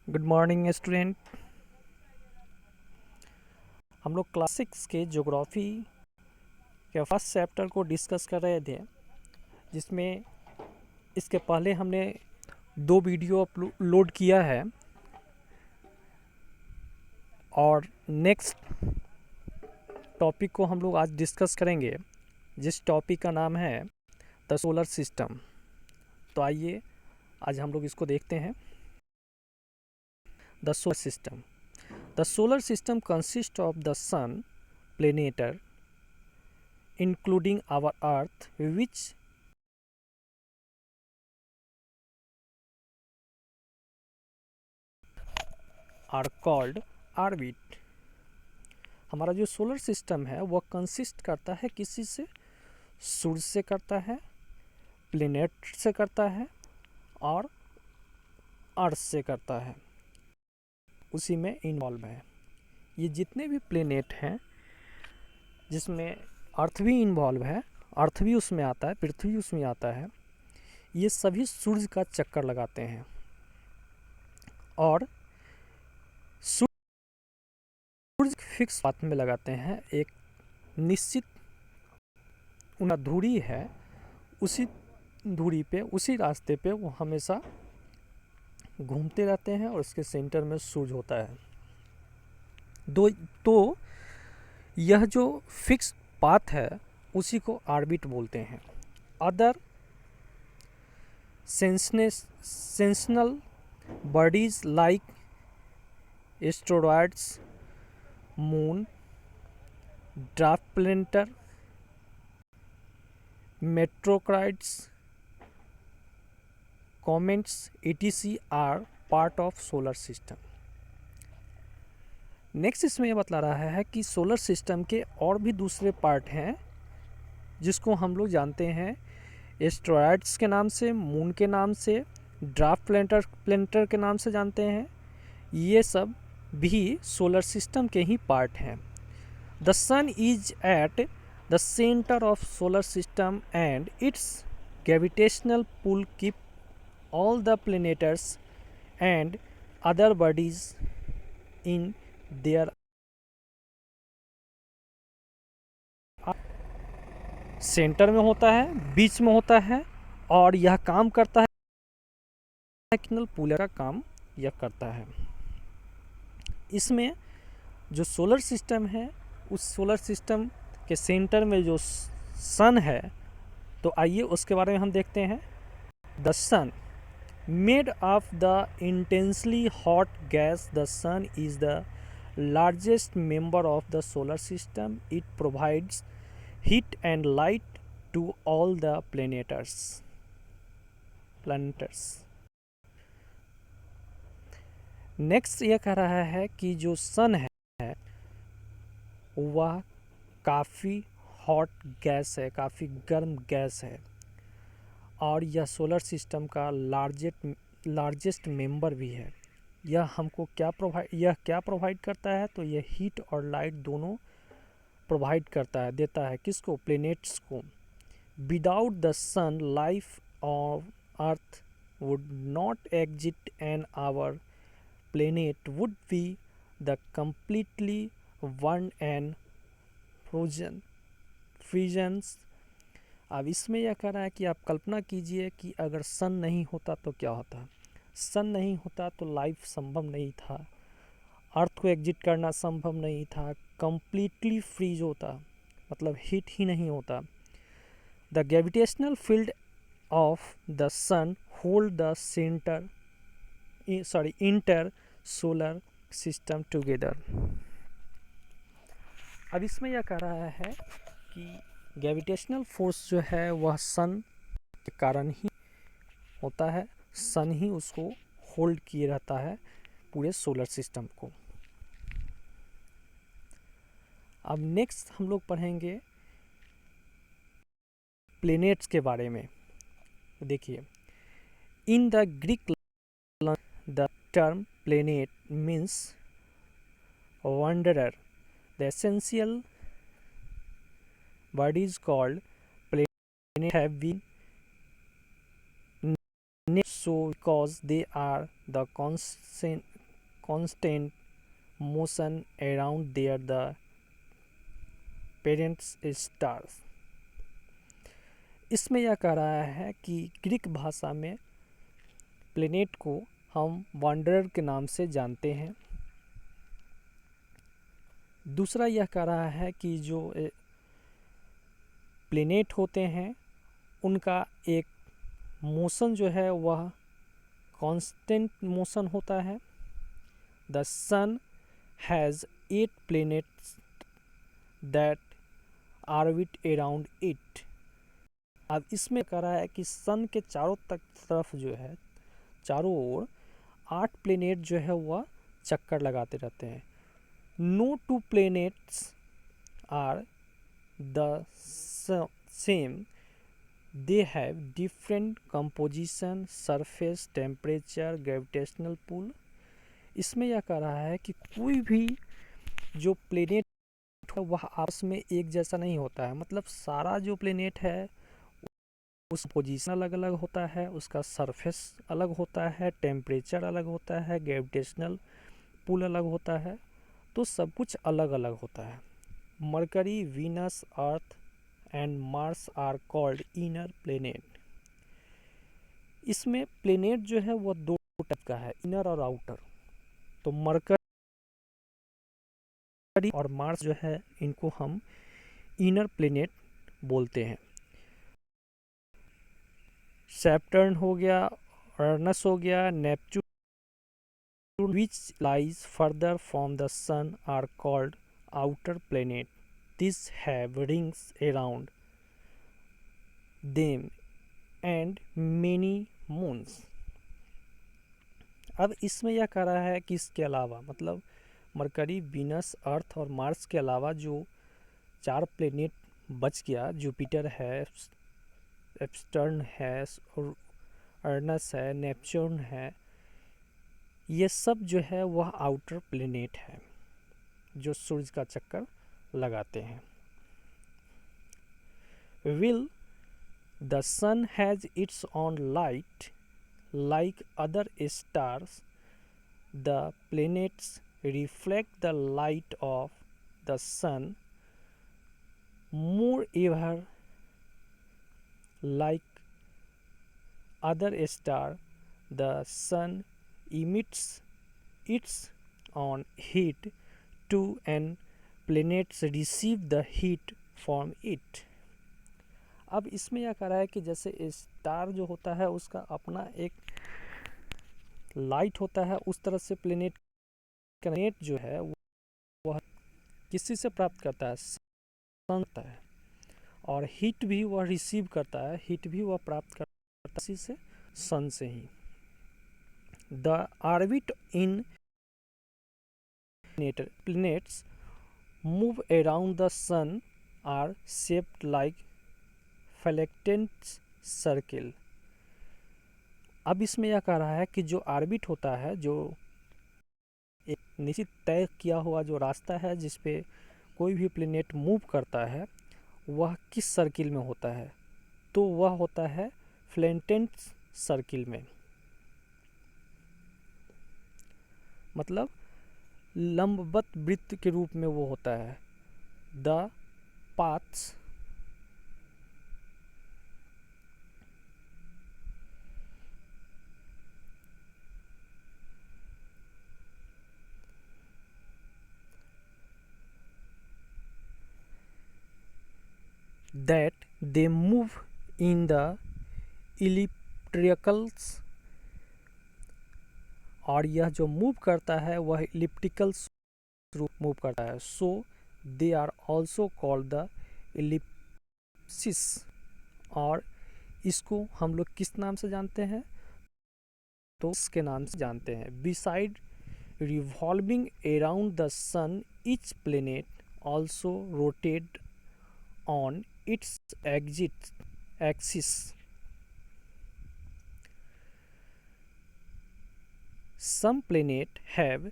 Good morning student. हम लोग class 6 के ज्योग्राफी के फर्स्ट चैप्टर को डिस्कस कर रहे थे, जिसमें इसके पहले हमने 2 वीडियो अपलोड किया है और नेक्स्ट टॉपिक को हम लोग आज डिस्कस करेंगे, जिस टॉपिक का नाम है द सोलर सिस्टम। तो आइए आज हम लोग इसको देखते हैं। The solar system. The solar system consists of the sun, planet, including our Earth, which are called orbit। हमारा जो सोलर सिस्टम है वह कंसिस्ट करता है किसी से? सूर्य से करता है, प्लेनेट से करता है और अर्थ से करता है, उसी में इन्वॉल्व है। ये जितने भी प्लेनेट हैं जिसमें अर्थ भी इन्वॉल्व है, अर्थ भी उसमें आता है, पृथ्वी उसमें आता है, ये सभी सूर्य का चक्कर लगाते हैं और सूर्य फिक्स पाथ में लगाते हैं। एक निश्चित उनका धुरी है, उसी धुरी पे, उसी रास्ते पे वो हमेशा घूमते रहते हैं और उसके सेंटर में सूर्य होता है। तो यह जो फिक्स पाथ है उसी को ऑर्बिट बोलते हैं। Other celestial bodies like asteroids, moon, dwarf planet, meteoroids, comets etc are part of solar system. Next इसमें यह बतला रहा है कि सोलर सिस्टम के और भी दूसरे पार्ट हैं जिसको हम लोग जानते हैं एस्टेरॉयड्स के नाम से, मून के नाम से, ड्वार्फ प्लैनेट के नाम से जानते हैं। ये सब भी सोलर सिस्टम के ही पार्ट हैं। The sun is at the centre of solar system and its gravitational pull keep all the planets and other bodies in their centre में होता है, बीच में होता है और यह काम करता है, ग्रेविटेशनल पुल का काम यह करता है। इसमें जो सोलर सिस्टम है, उस सोलर सिस्टम के सेंटर में जो सन है, तो आइए उसके बारे में हम देखते हैं। The sun made of the intensely hot gas, the sun is the largest member of the solar system. It provides heat and light to all the planets. Next ये कह रहा है कि जो सन है वह काफ़ी हॉट गैस है, काफ़ी गर्म गैस है और यह सोलर सिस्टम का लार्जेस्ट मेंबर भी है। यह हमको क्या प्रोवाइड करता है? तो यह हीट और लाइट दोनों प्रोवाइड करता है, देता है। किसको? प्लैनेट्स को। Without the sun life of earth would not exist and our planet would be the completely one and frozen. अब इसमें यह कह रहा है कि आप कल्पना कीजिए कि अगर सन नहीं होता तो क्या होता। सन नहीं होता तो लाइफ संभव नहीं था, अर्थ को एग्जिट करना संभव नहीं था, कंप्लीटली फ्रीज होता, मतलब हीट ही नहीं होता। The gravitational field of the sun hold the inter solar system together. अब इसमें यह कह रहा है कि ग्रेविटेशनल फोर्स जो है वह सन के कारण ही होता है, सन ही उसको होल्ड किए रहता है पूरे सोलर सिस्टम को। अब नेक्स्ट हम लोग पढ़ेंगे प्लैनेट्स के बारे में। देखिए, in the Greek the term planet means wanderer. The essential bodies called planets have been named so because they are the constant motion around their the parents stars। इसमें यह कह रहा है कि ग्रीक भाषा में प्लेनेट को हम वांडरर के नाम से जानते हैं। दूसरा यह कह रहा है कि जो प्लेनेट होते हैं उनका एक मोशन जो है वह कांस्टेंट मोशन होता है। The sun has 8 planets that orbit around it। अब इसमें कह रहा है कि सन के चारों तरफ जो है, चारों ओर 8 प्लेनेट जो है वह चक्कर लगाते रहते हैं। No 2 planets are the same, they have different composition, surface, temperature, gravitational pull। इसमें यह कह रहा है कि कोई भी जो प्लेनेट है वह आपस में एक जैसा नहीं होता है। मतलब सारा जो प्लेनेट है उस पोजीशन अलग अलग होता है, उसका सरफेस अलग होता है, टेम्परेचर अलग होता है, ग्रेविटेशनल पुल अलग होता है, तो सब कुछ अलग अलग होता है। Mercury, Venus, Earth and Mars are called inner planet. इसमें प्लेनेट जो है वह दो टाइप का है, इनर और आउटर। तो मरकरी और मार्स जो है इनको हम इनर प्लेनेट बोलते हैं। सैटर्न हो गया, अर्नस हो गया, Neptune which lies further from the sun are called outer planet। These have rings around them and many moons। अब इसमें यह कह रहा है कि इसके अलावा मतलब मरकरी, वीनस, अर्थ और मार्स के अलावा जो 4 प्लेनेट बच गया, जुपिटर है, सैटर्न है, अर्नस है, नेपच्यून है, ये सब जो है वह आउटर प्लेनेट है जो सूरज का चक्कर लगाते हैं। Will the sun has its own light like other stars? The planets reflect the light of the sun. Moreover, like other star, the sun emits its own heat too and planets receive the heat from it। अब इसमें यह कह रहा है कि जैसे star जो होता है उसका अपना एक लाइट होता है, उस तरह से प्लेनेट जो है वह किसी से प्राप्त करता है, सन होता है, और हीट भी वह रिसीव करता है, हीट भी वह प्राप्त करता है किसी से, सन से ही। The orbit in planets move around the sun are shaped like flattened circle. अब इसमें यह कह रहा है कि जो ऑर्बिट होता है, जो एक निश्चित तय किया हुआ जो रास्ता है जिस पे कोई भी प्लेनेट मूव करता है, वह किस सर्किल में होता है, तो वह होता है फ्लैक्टेंट सर्किल में। मतलब लंबवत वृत्त के रूप में वो होता है। The paths that they move in the ellipticals, और यह जो मूव करता है वह इलिप्टिकल्स रूप मूव करता है। So they are also called the ellipses. और इसको हम लोग किस नाम से जानते हैं, तो इसके नाम से जानते हैं। Beside revolving around the sun, each planet also rotate on its axis। Some planets have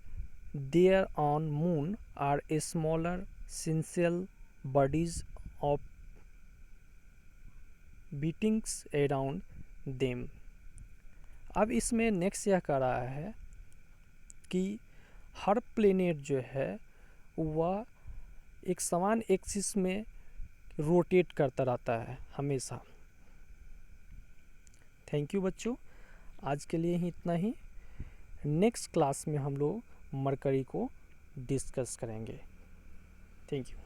their own moon or smaller celestial bodies orbiting around them। अब इसमें नेक्स्ट यह कह रहा है कि हर प्लेनेट जो है वह एक समान एक्सिस में रोटेट करता रहता है हमेशा। थैंक यू बच्चों, आज के लिए ही इतना ही। नेक्स्ट क्लास में हम लोग मरकरी को डिस्कस करेंगे। Thank you.